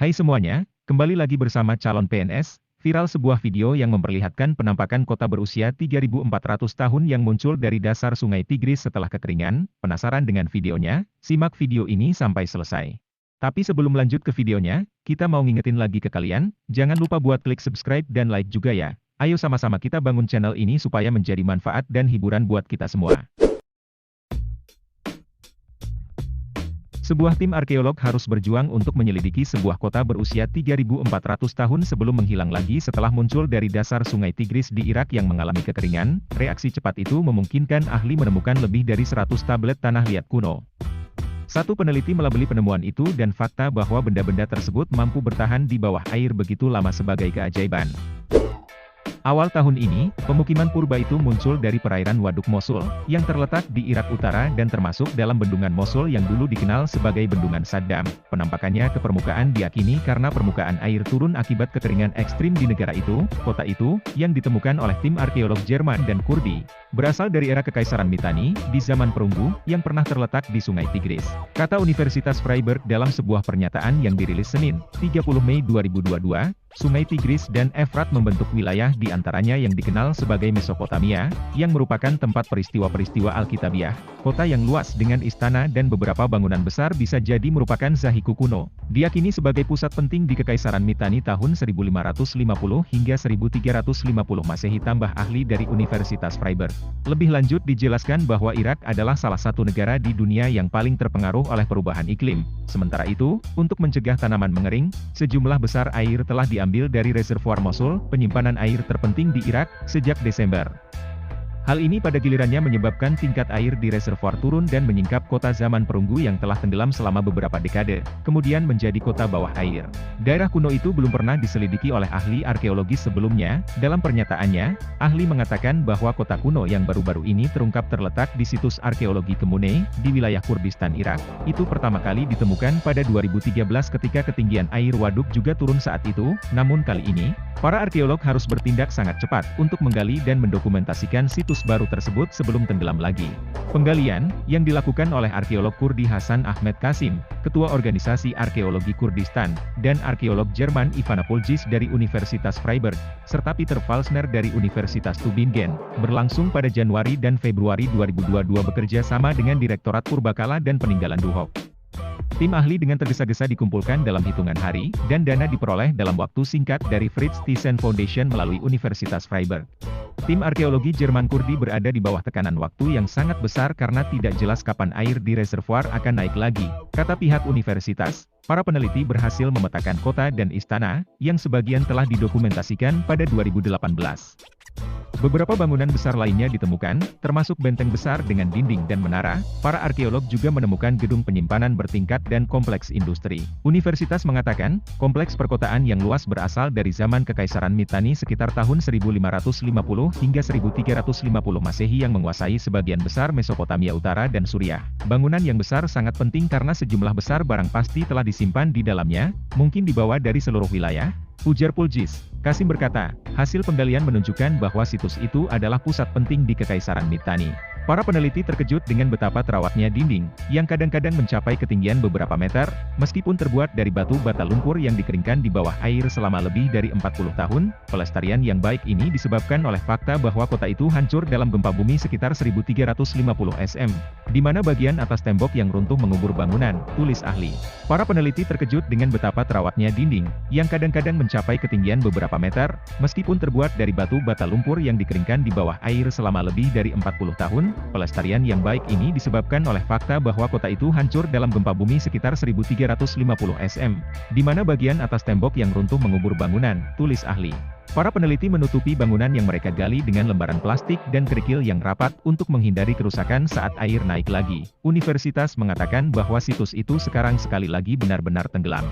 Hai semuanya, kembali lagi bersama calon PNS. Viral sebuah video yang memperlihatkan penampakan kota berusia 3.400 tahun yang muncul dari dasar sungai Tigris setelah kekeringan. Penasaran dengan videonya? Simak video ini sampai selesai. Tapi sebelum lanjut ke videonya, kita mau ngingetin lagi ke kalian, jangan lupa buat klik subscribe dan like juga ya. Ayo sama-sama kita bangun channel ini supaya menjadi manfaat dan hiburan buat kita semua. Sebuah tim arkeolog harus berjuang untuk menyelidiki sebuah kota berusia 3.400 tahun sebelum menghilang lagi setelah muncul dari dasar sungai Tigris di Irak yang mengalami kekeringan. Reaksi cepat itu memungkinkan ahli menemukan lebih dari 100 tablet tanah liat kuno. Satu peneliti melabeli penemuan itu dan fakta bahwa benda-benda tersebut mampu bertahan di bawah air begitu lama sebagai keajaiban. Awal tahun ini, pemukiman purba itu muncul dari perairan Waduk Mosul, yang terletak di Irak Utara dan termasuk dalam bendungan Mosul yang dulu dikenal sebagai bendungan Saddam. Penampakannya ke permukaan diyakini karena permukaan air turun akibat kekeringan ekstrim di negara itu. Kota itu, yang ditemukan oleh tim arkeolog Jerman dan Kurdi, berasal dari era Kekaisaran Mitanni, di zaman perunggu, yang pernah terletak di Sungai Tigris. Kata Universitas Freiburg dalam sebuah pernyataan yang dirilis Senin, 30 Mei 2022, Sungai Tigris dan Efrat membentuk wilayah di antaranya yang dikenal sebagai Mesopotamia, yang merupakan tempat peristiwa-peristiwa Alkitabiah. Kota yang luas dengan istana dan beberapa bangunan besar bisa jadi merupakan Zahiku kuno. Diyakini sebagai pusat penting di Kekaisaran Mitanni tahun 1550 hingga 1350 Masehi tambah ahli dari Universitas Freiburg. Lebih lanjut dijelaskan bahwa Irak adalah salah satu negara di dunia yang paling terpengaruh oleh perubahan iklim. Sementara itu, untuk mencegah tanaman mengering, sejumlah besar air telah diambil dari reservoir Mosul, penyimpanan air terpenting di Irak, sejak Desember. Hal ini pada gilirannya menyebabkan tingkat air di reservoir turun dan menyingkap kota zaman perunggu yang telah tenggelam selama beberapa dekade, kemudian menjadi kota bawah air. Daerah kuno itu belum pernah diselidiki oleh ahli arkeologis sebelumnya. Dalam pernyataannya, ahli mengatakan bahwa kota kuno yang baru-baru ini terungkap terletak di situs arkeologi Kemune, di wilayah Kurdistan Irak, itu pertama kali ditemukan pada 2013 ketika ketinggian air waduk juga turun saat itu. Namun kali ini, para arkeolog harus bertindak sangat cepat untuk menggali dan mendokumentasikan situs baru tersebut sebelum tenggelam lagi. Penggalian, yang dilakukan oleh arkeolog Kurdi Hasan Ahmed Kasim, Ketua Organisasi Arkeologi Kurdistan, dan arkeolog Jerman Ivana Poljic dari Universitas Freiburg, serta Peter Falsner dari Universitas Tübingen, berlangsung pada Januari dan Februari 2022 bekerja sama dengan Direktorat Purbakala dan Peninggalan Duhok. Tim ahli dengan tergesa-gesa dikumpulkan dalam hitungan hari, dan dana diperoleh dalam waktu singkat dari Fritz Thyssen Foundation melalui Universitas Freiburg. Tim arkeologi Jerman Kurdi berada di bawah tekanan waktu yang sangat besar karena tidak jelas kapan air di reservoir akan naik lagi, kata pihak universitas. Para peneliti berhasil memetakan kota dan istana, yang sebagian telah didokumentasikan pada 2018. Beberapa bangunan besar lainnya ditemukan, termasuk benteng besar dengan dinding dan menara. Para arkeolog juga menemukan gedung penyimpanan bertingkat dan kompleks industri. Universitas mengatakan, kompleks perkotaan yang luas berasal dari zaman Kekaisaran Mitanni sekitar tahun 1550 hingga 1350 Masehi yang menguasai sebagian besar Mesopotamia Utara dan Suriah. Bangunan yang besar sangat penting karena sejumlah besar barang pasti telah disimpan di dalamnya, mungkin dibawa dari seluruh wilayah, ujar Poljic. Kasim berkata, hasil penggalian menunjukkan bahwa situs itu adalah pusat penting di Kekaisaran Mitanni. Para peneliti terkejut dengan betapa terawatnya dinding, yang kadang-kadang mencapai ketinggian beberapa meter, meskipun terbuat dari batu bata lumpur yang dikeringkan di bawah air selama lebih dari 40 tahun. Pelestarian yang baik ini disebabkan oleh fakta bahwa kota itu hancur dalam gempa bumi sekitar 1350 sm, di mana bagian atas tembok yang runtuh mengubur bangunan, tulis ahli. Para peneliti terkejut dengan betapa terawatnya dinding, yang kadang-kadang mencapai ketinggian beberapa meter, meskipun terbuat dari batu bata lumpur yang dikeringkan di bawah air selama lebih dari 40 tahun. Pelestarian yang baik ini disebabkan oleh fakta bahwa kota itu hancur dalam gempa bumi sekitar 1350 sm, di mana bagian atas tembok yang runtuh mengubur bangunan, tulis ahli. Para peneliti menutupi bangunan yang mereka gali dengan lembaran plastik dan kerikil yang rapat untuk menghindari kerusakan saat air naik lagi. Universitas mengatakan bahwa situs itu sekarang sekali lagi benar-benar tenggelam.